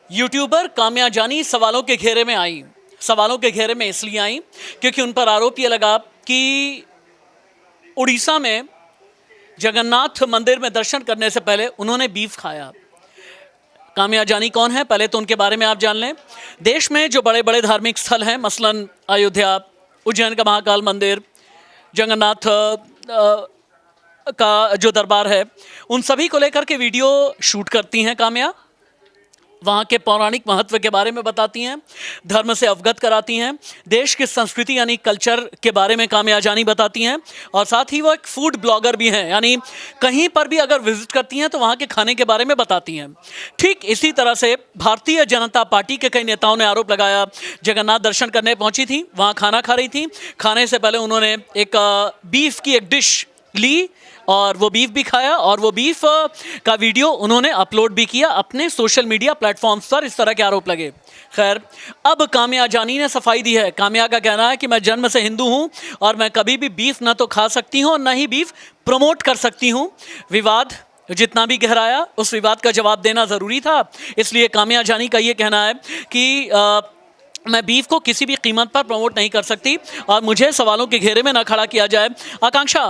YouTuber Kamya जानी सवालों के घेरे में आई। सवालों के घेरे में इसलिए आई क्योंकि उन पर आरोप ये लगा कि उड़ीसा में जगन्नाथ मंदिर में दर्शन करने से पहले उन्होंने बीफ खाया। काम्या जानी कौन है, पहले तो उनके बारे में आप जान लें। देश में जो बड़े बड़े धार्मिक स्थल हैं, मसलन अयोध्या, उज्जैन का महाकाल मंदिर, जगन्नाथ का जो दरबार है, उन सभी को लेकर के वीडियो शूट करती हैं काम्या। वहाँ के पौराणिक महत्व के बारे में बताती हैं, धर्म से अवगत कराती हैं, देश की संस्कृति यानी कल्चर के बारे में काम्या जानी बताती हैं। और साथ ही वो एक फूड ब्लॉगर भी हैं, यानी कहीं पर भी अगर विजिट करती हैं तो वहाँ के खाने के बारे में बताती हैं। ठीक इसी तरह से भारतीय जनता पार्टी के कई नेताओं ने आरोप लगाया, जगन्नाथ दर्शन करने पहुँची थी, वहाँ खाना खा रही थी, खाने से पहले उन्होंने एक बीफ की एक डिश ली और वो बीफ भी खाया और वो बीफ का वीडियो उन्होंने अपलोड भी किया अपने सोशल मीडिया प्लेटफॉर्म्स पर। इस तरह के आरोप लगे। खैर, अब काम्या जानी ने सफाई दी है। काम्या का कहना है कि मैं जन्म से हिंदू हूं और मैं कभी भी बीफ ना तो खा सकती हूं और ना ही बीफ प्रमोट कर सकती हूं। विवाद जितना भी गहराया, उस विवाद का जवाब देना ज़रूरी था। इसलिए काम्या जानी का ये कहना है कि मैं बीफ को किसी भी कीमत पर प्रमोट नहीं कर सकती और मुझे सवालों के घेरे में ना खड़ा किया जाए। आकांक्षा,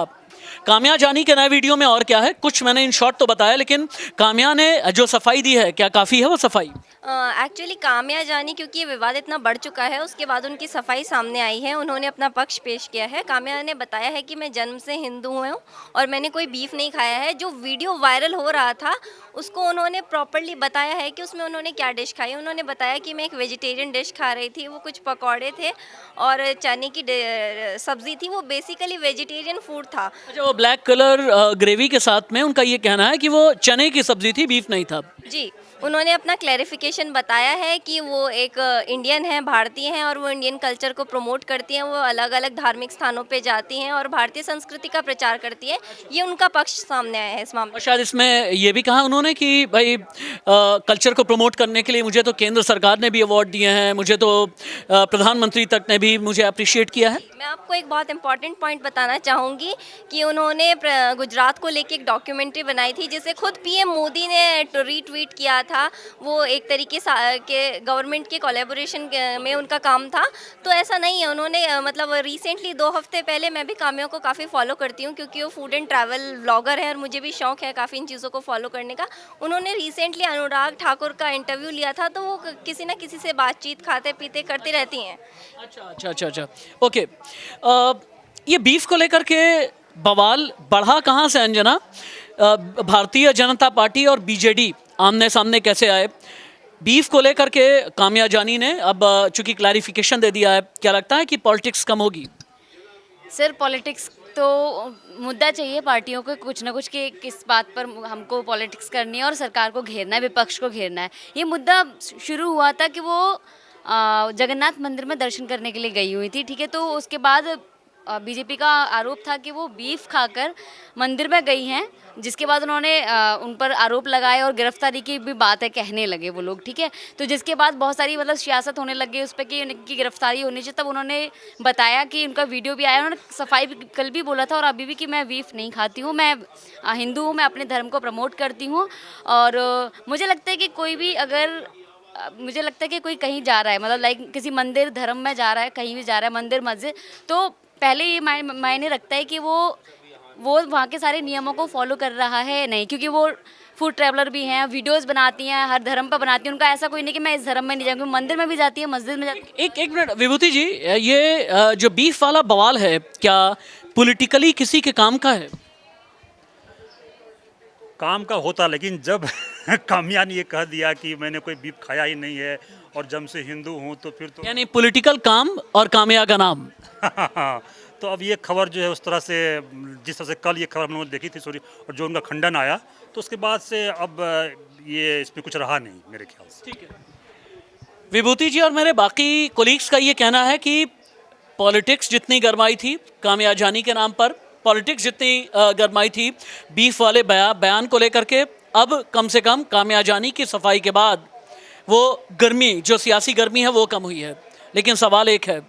काम्या जानी के नए वीडियो में और क्या है? कुछ मैंने इन शॉर्ट तो बताया, लेकिन काम्या ने जो सफाई दी है, क्या काफ़ी है वो सफाई? एक्चुअली काम्या जानी, क्योंकि ये विवाद इतना बढ़ चुका है, उसके बाद उनकी सफाई सामने आई है। उन्होंने अपना पक्ष पेश किया है। काम्या ने बताया है कि मैं जन्म से हिंदू हूँ और मैंने कोई बीफ नहीं खाया है। जो वीडियो वायरल हो रहा था उसको उन्होंने प्रॉपर्ली बताया है कि उसमें उन्होंने क्या डिश खाई। उन्होंने बताया कि मैं एक वेजिटेरियन डिश खा रही थी, वो कुछ पकौड़े थे और चने की सब्ज़ी थी। वो बेसिकली वेजिटेरियन फूड था। अच्छा, वो ब्लैक कलर ग्रेवी के साथ में उनका ये कहना है कि वो चने की सब्जी थी, बीफ नहीं था। जी, उन्होंने अपना क्लैरिफिकेशन बताया है कि वो एक इंडियन हैं, भारतीय हैं और वो इंडियन कल्चर को प्रमोट करती हैं। वो अलग अलग धार्मिक स्थानों पे जाती हैं और भारतीय संस्कृति का प्रचार करती है। ये उनका पक्ष सामने आया है इस मामले में। और शायद इसमें ये भी कहा उन्होंने कि भाई कल्चर को प्रमोट करने के लिए मुझे तो केंद्र सरकार ने भी अवार्ड दिए हैं, मुझे तो प्रधानमंत्री तक ने भी मुझे अप्रिशिएट किया है। मैं आपको एक बहुत इंपॉर्टेंट पॉइंट बताना चाहूँगी कि उन्होंने गुजरात को लेके एक डॉक्यूमेंट्री बनाई थी, जिसे खुद पीएम मोदी ने रीट्वीट किया था। वो एक तरीके से के गवर्नमेंट के कोलैबोरेशन में उनका काम था। तो ऐसा नहीं है, उन्होंने मतलब रिसेंटली 2 हफ्ते पहले, मैं भी काम्या को काफ़ी फॉलो करती हूँ क्योंकि वो फूड एंड ट्रैवल ब्लॉगर है और मुझे भी शौक है काफ़ी इन चीज़ों को फॉलो करने का। उन्होंने रिसेंटली अनुराग ठाकुर का इंटरव्यू लिया था, तो वो किसी न किसी से बातचीत खाते पीते करती रहती हैं। अच्छा, ओके। ये बीफ को लेकर के बवाल बढ़ा कहाँ से अंजना? भारतीय जनता पार्टी और बीजेडी आमने सामने कैसे आए? बीफ को लेकर के काम्या जानी ने अब चूंकि क्लैरिफिकेशन दे दिया है, क्या लगता है कि पॉलिटिक्स कम होगी? सर, पॉलिटिक्स तो मुद्दा चाहिए पार्टियों को कुछ ना कुछ कि किस बात पर हमको पॉलिटिक्स करनी है और सरकार को घेरना है, विपक्ष को घेरना है। ये मुद्दा शुरू हुआ था कि वो जगन्नाथ मंदिर में दर्शन करने के लिए गई हुई थी, ठीक है। तो उसके बाद बीजेपी का आरोप था कि वो बीफ खाकर मंदिर में गई हैं, जिसके बाद उन्होंने उन पर आरोप लगाए और गिरफ्तारी की भी बात है कहने लगे वो लोग, ठीक है। तो जिसके बाद बहुत सारी मतलब सियासत होने लग गई उस पर कि उनकी गिरफ्तारी होनी चाहिए। तब उन्होंने बताया कि उनका वीडियो भी आया, उन्होंने सफाई भी कल भी बोला था और अभी भी कि मैं बीफ नहीं खाती हूँ, मैं हिंदू हूँ, मैं अपने धर्म को प्रमोट करती हूँ। और मुझे लगता है कि कोई भी अगर मुझे लगता है कि कोई कहीं जा रहा है, मतलब लाइक किसी मंदिर धर्म में जा रहा है, कहीं भी जा रहा है, मंदिर मस्जिद, तो पहले ये मायने रखता है कि वो वहाँ के सारे नियमों को फॉलो कर रहा है नहीं, क्योंकि वो फूड ट्रैवलर भी हैं, वीडियोस बनाती हैं, हर धर्म पर बनाती हैं। उनका ऐसा कोई नहीं कि मैं इस धर्म में नहीं जाऊँगी, मंदिर में भी जाती है, मस्जिद में जाती है। एक मिनट विभूति जी, ये जो बीफ वाला बवाल है, क्या पॉलिटिकली किसी के काम का है? काम का होता, लेकिन जब काम्या ने ये कह दिया कि मैंने कोई बीफ खाया ही नहीं है और जन्म से हिंदू हूँ, तो फिर तो यानी पॉलिटिकल काम और काम्या का नाम। तो अब ये खबर जो है उस तरह से, जिस तरह से कल ये खबर हम लोगों ने देखी थी सॉरी, और जो उनका खंडन आया, तो उसके बाद से अब ये इस पर कुछ रहा नहीं मेरे ख्याल से। ठीक है विभूति जी, और मेरे बाकी कोलीग्स का ये कहना है कि पॉलिटिक्स जितनी गरमाई थी काम्या जानी के नाम पर, पॉलिटिक्स जितनी गरमाई थी बीफ वाले बयान को लेकर के, अब कम से कम काम्या जानी की सफाई के बाद वो गर्मी, जो सियासी गर्मी है, वो कम हुई है। लेकिन सवाल एक है,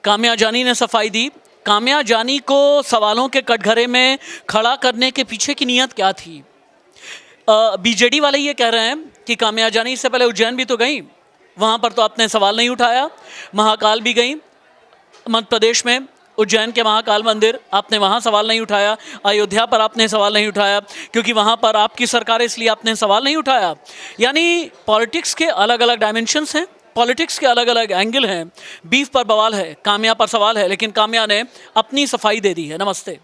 काम्या जानी ने सफाई दी, काम्या जानी को सवालों के कटघरे में खड़ा करने के पीछे की नीयत क्या थी? बीजेडी वाले ये कह रहे हैं कि काम्या जानी, इससे पहले उज्जैन भी तो गई, वहाँ पर तो आपने सवाल नहीं उठाया। महाकाल भी गई मध्य प्रदेश में, उज्जैन के महाकाल मंदिर, आपने वहाँ सवाल नहीं उठाया। अयोध्या पर आपने सवाल नहीं उठाया क्योंकि वहाँ पर आपकी सरकार है, इसलिए आपने सवाल नहीं उठाया। यानी पॉलिटिक्स के अलग अलग डायमेंशंस हैं, पॉलिटिक्स के अलग अलग एंगल हैं। बीफ पर बवाल है, काम्या पर सवाल है, लेकिन काम्या ने अपनी सफाई दे दी है। नमस्ते।